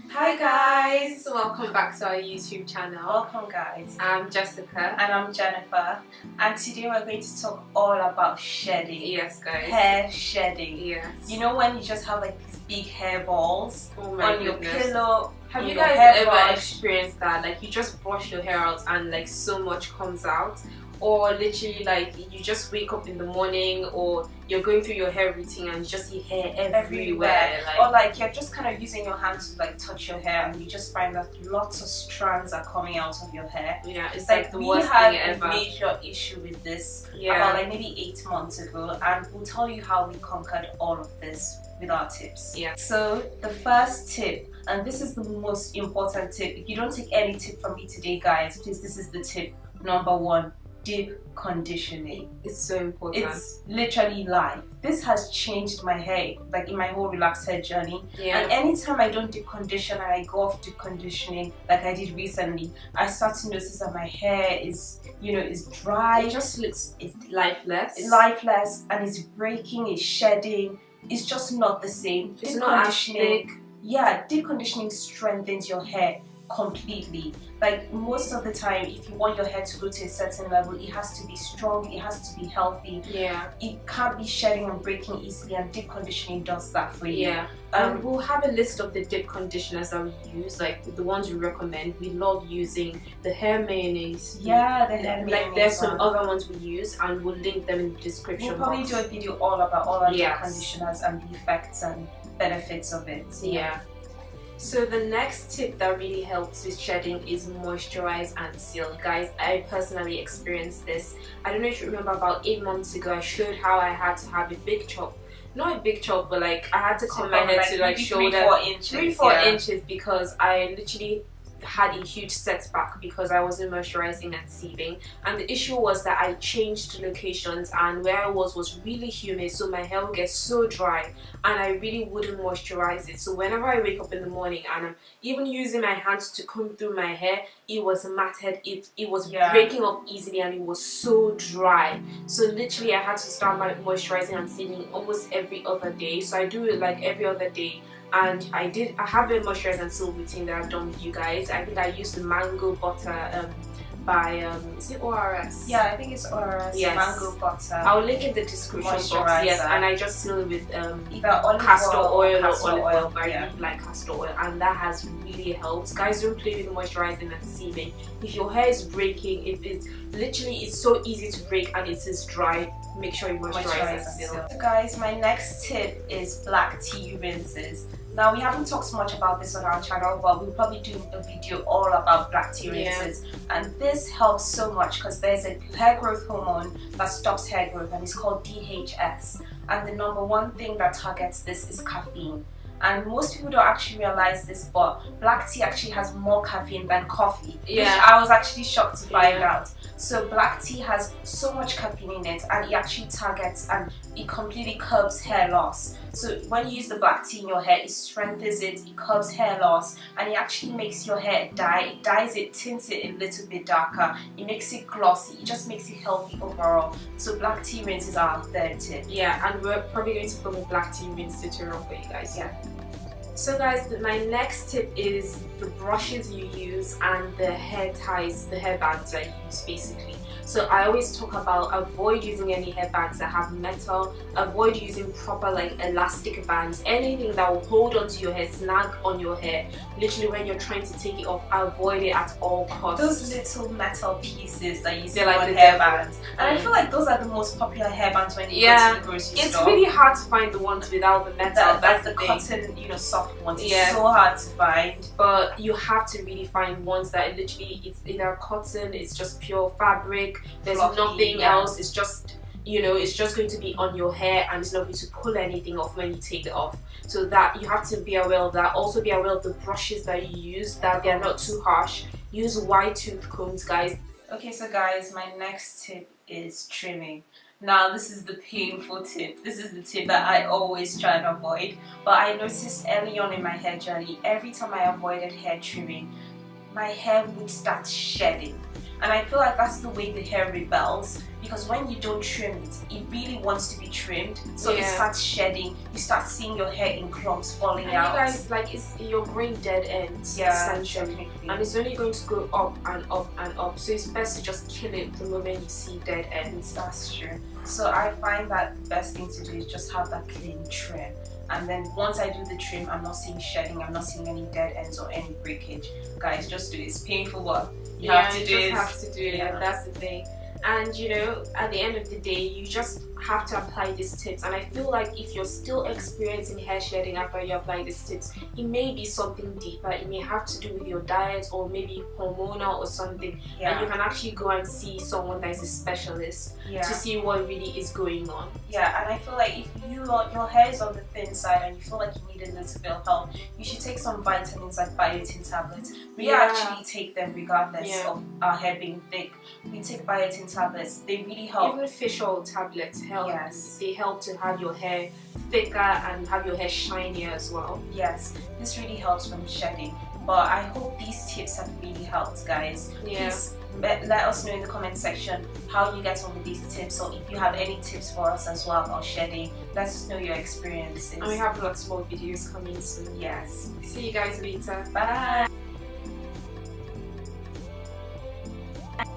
Hi guys! Welcome back to our YouTube channel. Welcome guys. I'm Jessica. And I'm Jennifer. And today we're going to talk all about shedding. Yes guys. Hair shedding. Yes. You know when you just have like these big hair balls on your pillow? Have you guys ever experienced that? Like you just brush your hair out and like so much comes out? Or literally like you just wake up in the morning or you're going through your hair routine and you just see hair everywhere. Or like you're just kind of using your hand to like touch your hair and you just find that lots of strands are coming out of your hair. Yeah, it's like the worst thing ever. We had a major issue with this about like maybe 8 months ago, and we'll tell you how we conquered all of this with our tips. Yeah. So the first tip, and this is the most important tip, if you don't take any tip from me today guys, please, this is the tip number 1. Deep conditioning. It's so important. It's literally life. This has changed my hair, like in my whole relaxed hair journey. Yeah. And anytime I don't deep condition and I go off deep conditioning like I did recently, I start to notice that my hair is, is dry. It just looks lifeless. Lifeless, and it's breaking, it's shedding. It's just not the same. It's not as thick. Yeah, deep conditioning strengthens your hair completely. Like most of the time, if you want your hair to go to a certain level, it has to be strong, it has to be healthy. Yeah. It can't be shedding and breaking easily, and deep conditioning does that for you. Yeah. We'll have a list of the dip conditioners that we use, like the ones we recommend. We love using the hair mayonnaise. Yeah, the hair mayonnaise. Like there's some other ones we use, and we'll link them in the description box. We'll probably do a video all about all our dip conditioners and the effects and benefits of it. Yeah. So the next tip that really helps with shedding is Moisturize and Seal. Guys, I personally experienced this. I don't know if you remember, about 8 months ago I showed how I had to have a big chop. Not a big chop, but like I had to comb my hair to like shoulder 3-4 inches because I literally had a huge setback because I wasn't moisturizing and sieving, and the issue was that I changed locations and where I was really humid, so my hair would get so dry and I really wouldn't moisturize it. So whenever I wake up in the morning and I'm even using my hands to comb through my hair, it was matted, it was breaking off easily, and it was so dry. So literally I had to start my moisturizing and sieving almost every other day. So I do it like every other day. And I have a moisturize and seal routine that I've done with you guys. I think I used the mango butter by is it ORS? Yeah, I think it's ORS. Yes. Mango butter. I'll link in the description box. Yes, and I just seal with either castor oil or olive oil. But I really like castor oil, and that has really helped. Guys, don't play with moisturizing and sieving. If your hair is breaking, it's so easy to break and it is dry. Make sure you moisturize and seal. So guys, my next tip is black tea rinses. Now, we haven't talked much about this on our channel, but we'll probably do a video all about black tea rinses. And this helps so much because there's a hair growth hormone that stops hair growth, and it's called DHS. And the number 1 thing that targets this is caffeine. And most people don't actually realize this, but black tea actually has more caffeine than coffee. Which I was actually shocked to find out. So black tea has so much caffeine in it, and it actually targets and it completely curbs hair loss. So when you use the black tea in your hair, it strengthens it, it curbs hair loss, and it actually makes your hair dye. It dyes it, tints it a little bit darker. It makes it glossy. It just makes it healthy overall. So black tea rinses are our 3rd tip. Yeah, and we're probably going to film a black tea rinse tutorial for you guys. Yeah. So guys, my next tip is the brushes you use and the hair ties, the hairbands that you use basically. So I always talk about avoid using any hairbands that have metal, avoid using proper like elastic bands, anything that will hold onto your hair, snag on your hair. Literally when you're trying to take it off, avoid it at all costs. Those little metal pieces that you see on hairbands. And I feel like those are the most popular hairbands when you go to the grocery store. It's really hard to find the ones without the metal. That's the cotton, soft ones. It's so hard to find. But you have to really find ones that literally, it's either cotton, it's just pure fabric, there's nothing else, it's just it's just going to be on your hair and it's not going to pull anything off when you take it off. So that you have to be aware of that. Also be aware of the brushes that you use, that they're not too harsh. Use wide tooth combs, guys. Okay, so guys, my next tip is trimming. Now, this is the painful tip. This is the tip that I always try and avoid. But I noticed early on in my hair journey, every time I avoided hair trimming, my hair would start shedding. And I feel like that's the way the hair rebels, because when you don't trim it, it really wants to be trimmed, so it starts shedding. You start seeing your hair in clumps falling out. You guys, like, you're growing dead ends, essentially, and it's only going to go up and up and up. So it's best to just kill it the moment you see dead ends. That's true. So I find that the best thing to do is just have that clean trim. And then once I do the trim, I'm not seeing shedding, I'm not seeing any dead ends or any breakage. Guys, just do it. It's painful, but you have to do it. You just have to do it. Yeah. That's the thing. And you know, at the end of the day, you just have to apply these tips. And I feel like if you're still experiencing hair shedding after you apply these tips, it may be something deeper. It may have to do with your diet, or maybe hormonal or something. And you can actually go and see someone that is a specialist to see what really is going on. Yeah, and I feel like if your hair is on the thin side and you feel like you need a little bit of help, you should take some vitamins like Biotin Tablets. We actually take them regardless of our hair being thick. We take Biotin Tablets. They really help. Even fish oil tablets help. Yes. They help to have your hair thicker and have your hair shinier as well. Yes, this really helps from shedding. But I hope these tips have really helped, guys. Please let us know in the comment section how you get on with these tips, or if you have any tips for us as well about shedding. Let us know your experiences. And we have lots more videos coming soon. Yes. See you guys later. Bye.